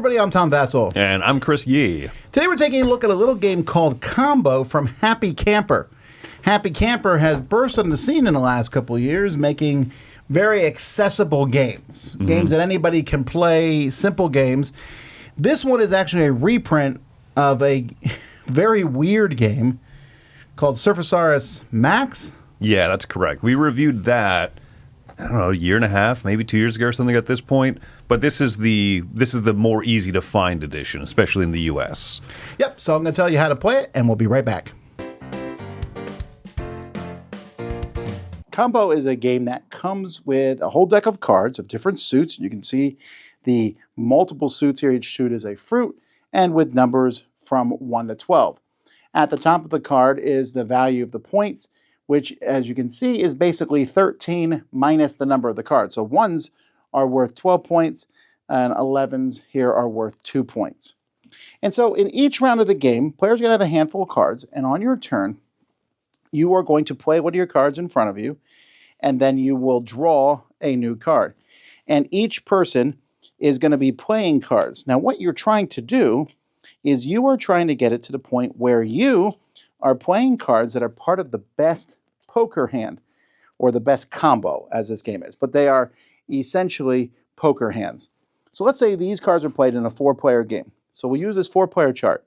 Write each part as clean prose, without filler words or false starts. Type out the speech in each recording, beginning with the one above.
everybody, I'm Tom Vassell. And I'm Chris Yee. Today we're taking a look at a little game called Combo from Happy Camper. Happy Camper has burst on the scene in the last couple of years, making very accessible games. Games that anybody can play, simple games. This one is actually a reprint of a very weird game called Surfasaurus Max. Yeah, that's correct. We reviewed that, I don't know, a year and a half, maybe 2 years ago or something at this point. But this is the more easy to find edition, especially in the US. Yep, so I'm going to tell you how to play it, and we'll be right back. Combo is a game that comes with a whole deck of cards of different suits. You can see the multiple suits here. Each suit is a fruit, and with numbers from 1 to 12. At the top of the card is the value of the points, which, as you can see, is basically 13 minus the number of the card. So 1s are worth 12 points, and 11s here are worth 2 points. And so in each round of the game, players are going to have a handful of cards, and on your turn, you are going to play one of your cards in front of you, and then you will draw a new card. And each person is going to be playing cards. Now, what you're trying to do is you are trying to get it to the point where you are playing cards that are part of the best poker hand, or the best combo, as this game is. But they are essentially poker hands. So let's say these cards are played in a 4-player game. So we'll use this 4-player chart.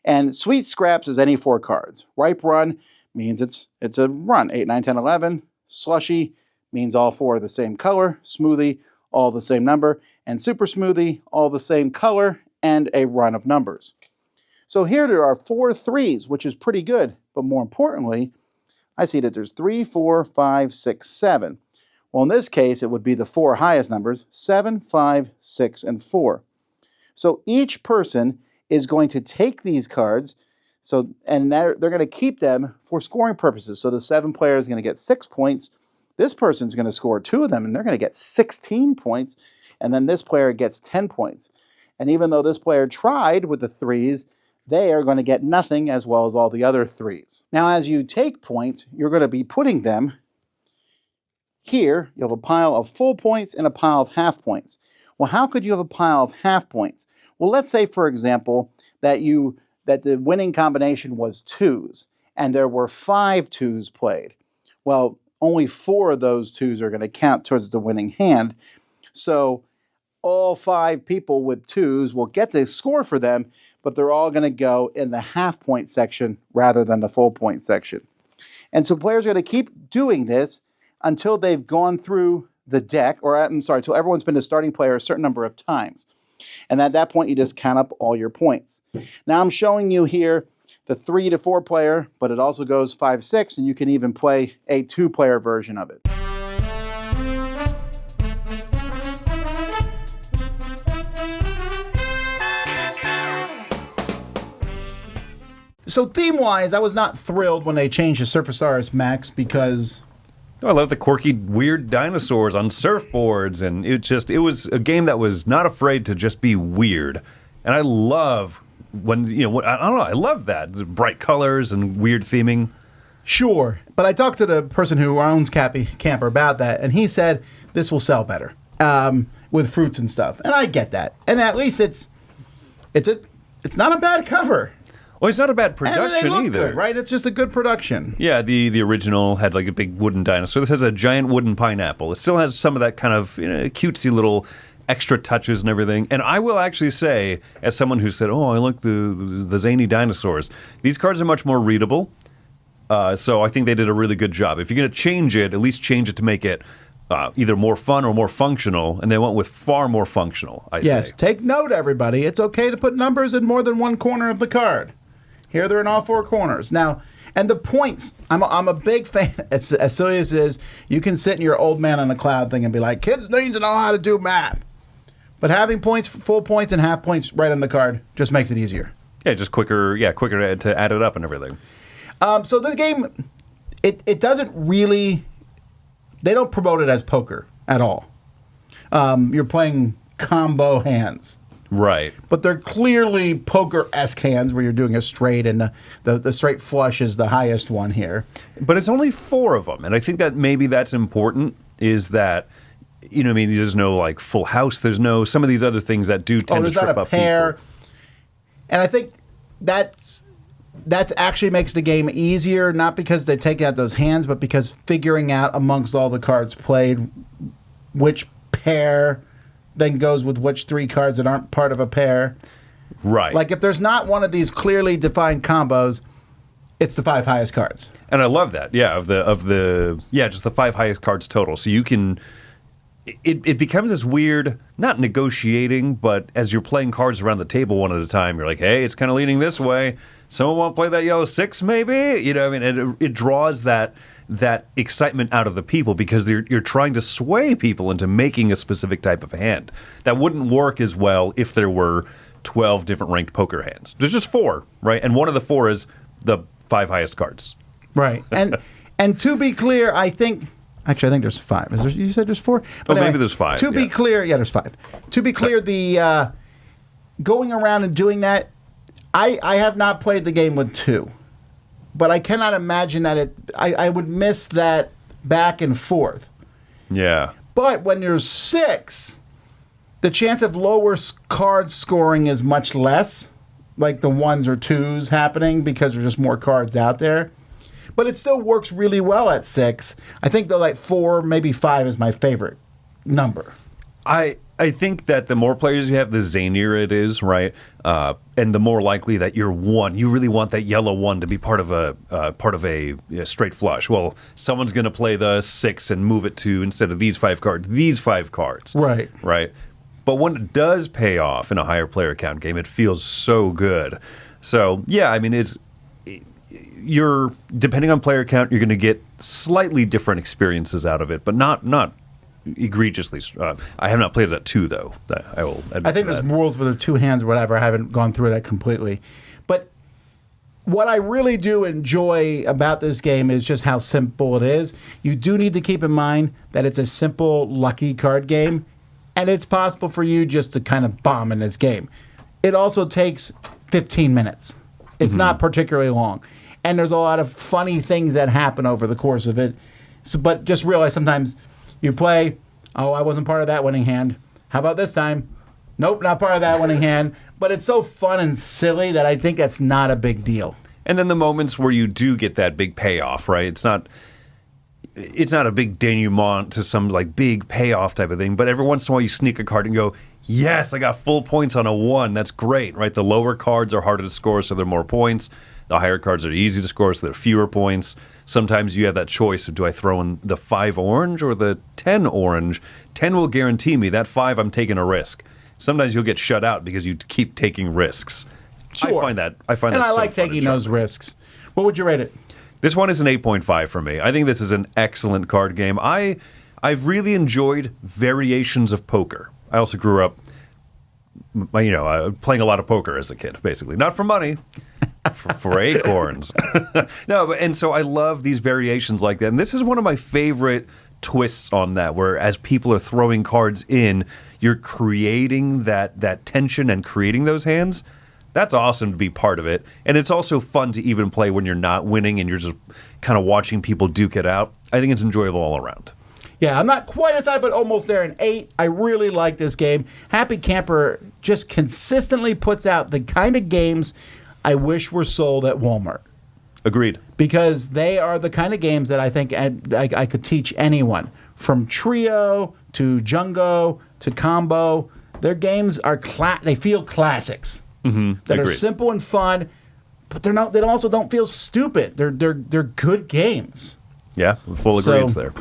And Sweet Scraps is any 4 cards. Ripe Run means it's a run, 8, 9, 10, 11. Slushy means all 4 are the same color. Smoothie, all the same number. And Super Smoothie, all the same color and a run of numbers. So here there are 4 3s, which is pretty good. But more importantly, I see that there's 3, 4, 5, 6, 7. Well, in this case, it would be the 4 highest numbers, 7, 5, 6, and 4. So each person is going to take these cards, and they're going to keep them for scoring purposes. So the 7 player is going to get 6 points. This person's going to score 2 of them, and they're going to get 16 points. And then this player gets 10 points. And even though this player tried with the 3s, they are going to get nothing, as well as all the other 3s. Now, as you take points, you're going to be putting them here. You have a pile of full points and a pile of half points. Well, how could you have a pile of half points? Well, let's say, for example, that the winning combination was 2s, and there were 5 2s played. Well, only 4 of those 2s are going to count towards the winning hand. So all 5 people with 2s will get the score for them, but they're all going to go in the half-point section rather than the full-point section. And so players are going to keep doing this until they've gone through the deck, until everyone's been a starting player a certain number of times. And at that point, you just count up all your points. Now I'm showing you here the 3 to 4 player, but it also goes 5, 6, and you can even play a 2-player version of it. So theme-wise, I was not thrilled when they changed to Surfasaurus Max because I love the quirky, weird dinosaurs on surfboards, and it was a game that was not afraid to just be weird. And I love I don't know, I love that. The bright colors and weird theming. Sure, but I talked to the person who owns Happy Camper about that, and he said this will sell better with fruits and stuff. And I get that. And at least it's not a bad cover. Well, it's not a bad production and they look either. Good, right? It's just a good production. Yeah, the original had like a big wooden dinosaur. This has a giant wooden pineapple. It still has some of that kind of cutesy little extra touches and everything. And I will actually say, as someone who said, "Oh, I like the zany dinosaurs," these cards are much more readable. So I think they did a really good job. If you're going to change it, at least change it to make it either more fun or more functional. And they went with far more functional. Yes, take note, everybody. It's okay to put numbers in more than one corner of the card. Here they're in all 4 corners. Now, and the points, I'm a big fan. As silly as it is, you can sit in your old man on a cloud thing and be like, kids need to know how to do math. But having points, full points and half points right on the card just makes it easier. Yeah, just quicker to add it up and everything. So the game, it doesn't really, they don't promote it as poker at all. You're playing combo hands. Right. But they're clearly poker-esque hands where you're doing a straight, and the straight flush is the highest one here. But it's only 4 of them, and I think that maybe that's important, is that you know what I mean? There's no like full house. There's no some of these other things that do tend to there's not trip a up pair. people. And I think that actually makes the game easier, not because they take out those hands, but because figuring out amongst all the cards played which pair then goes with which 3 cards that aren't part of a pair. Right. Like if there's not one of these clearly defined combos, it's the 5 highest cards. And I love that. Yeah, just the 5 highest cards total. So you can it becomes this weird, not negotiating, but as you're playing cards around the table one at a time, you're like, hey, it's kind of leaning this way. Someone want to play that yellow 6 maybe? You know, I mean, and it draws that excitement out of the people because you're trying to sway people into making a specific type of hand. That wouldn't work as well if there were 12 different ranked poker hands. There's just 4, right? And one of the 4 is the 5 highest cards. Right. And to be clear, I think there's 5. You said there's 4? But maybe there's 5. To be clear, there's 5. To be clear, the going around and doing that, I have not played the game with 2. But I cannot imagine that I would miss that back and forth. Yeah. But when there's 6, the chance of lower card scoring is much less, like the 1s or 2s happening because there's just more cards out there. But it still works really well at 6. I think though like 4, maybe 5 is my favorite number. I think that the more players you have, the zanier it is, right? And the more likely that you're 1. You really want that yellow 1 to be part of a straight flush. Well, someone's going to play the 6 and move it to, instead of these 5 cards, these 5 cards. Right. Right. But when it does pay off in a higher player count game, it feels so good. So, yeah, I mean, you're depending on player count, you're going to get slightly different experiences out of it, but not egregiously. I have not played it at 2 though. I will admit I think there's rules with 2 hands or whatever. I haven't gone through that completely. But what I really do enjoy about this game is just how simple it is. You do need to keep in mind that it's a simple, lucky card game, and it's possible for you just to kind of bomb in this game. It also takes 15 minutes. It's not particularly long. And there's a lot of funny things that happen over the course of it. So, but just realize sometimes you play, oh, I wasn't part of that winning hand. How about this time? Nope, not part of that winning hand. But it's so fun and silly that I think that's not a big deal. And then the moments where you do get that big payoff, right? It's not a big denouement to some like big payoff type of thing, but every once in a while you sneak a card and go, yes, I got full points on a 1. That's great, right? The lower cards are harder to score, so they're more points. The higher cards are easy to score, so they're fewer points. Sometimes you have that choice of, do I throw in the 5 orange or the 10 orange? 10 will guarantee me. That 5, I'm taking a risk. Sometimes you'll get shut out because you keep taking risks. Sure. I find that and I so like fun taking and those charming. risks. What would you rate it? This one is an 8.5 for me. I think this is an excellent card game. I've really enjoyed variations of poker. I also grew up, playing a lot of poker as a kid, basically. Not for money, for acorns. No, and so I love these variations like that. And this is one of my favorite twists on that, where as people are throwing cards in, you're creating that tension and creating those hands. That's awesome to be part of it. And it's also fun to even play when you're not winning and you're just kind of watching people duke it out. I think it's enjoyable all around. Yeah, I'm not quite as high, but almost there. An 8. I really like this game. Happy Camper just consistently puts out the kind of games I wish were sold at Walmart. Agreed. Because they are the kind of games that I think I could teach anyone. From Trio to Jungo to Combo. Their games are they feel classics. That are Agreed. simple and fun, but they also don't feel stupid. They're good games. Yeah, full agreement there.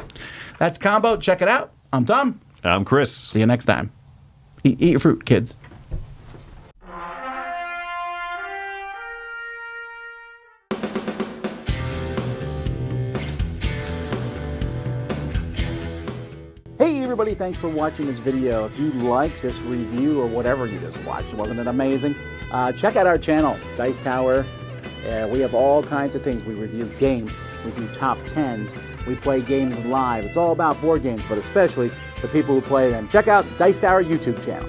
That's Combo. Check it out. I'm Tom. And I'm Chris. See you next time. Eat your fruit, kids. Hey everybody, thanks for watching this video. If you like this review or whatever you just watched, wasn't it amazing? Check out our channel, Dice Tower. We have all kinds of things. We review games, we do top 10s, we play games live. It's all about board games, but especially the people who play them. Check out Dice Tower YouTube channel.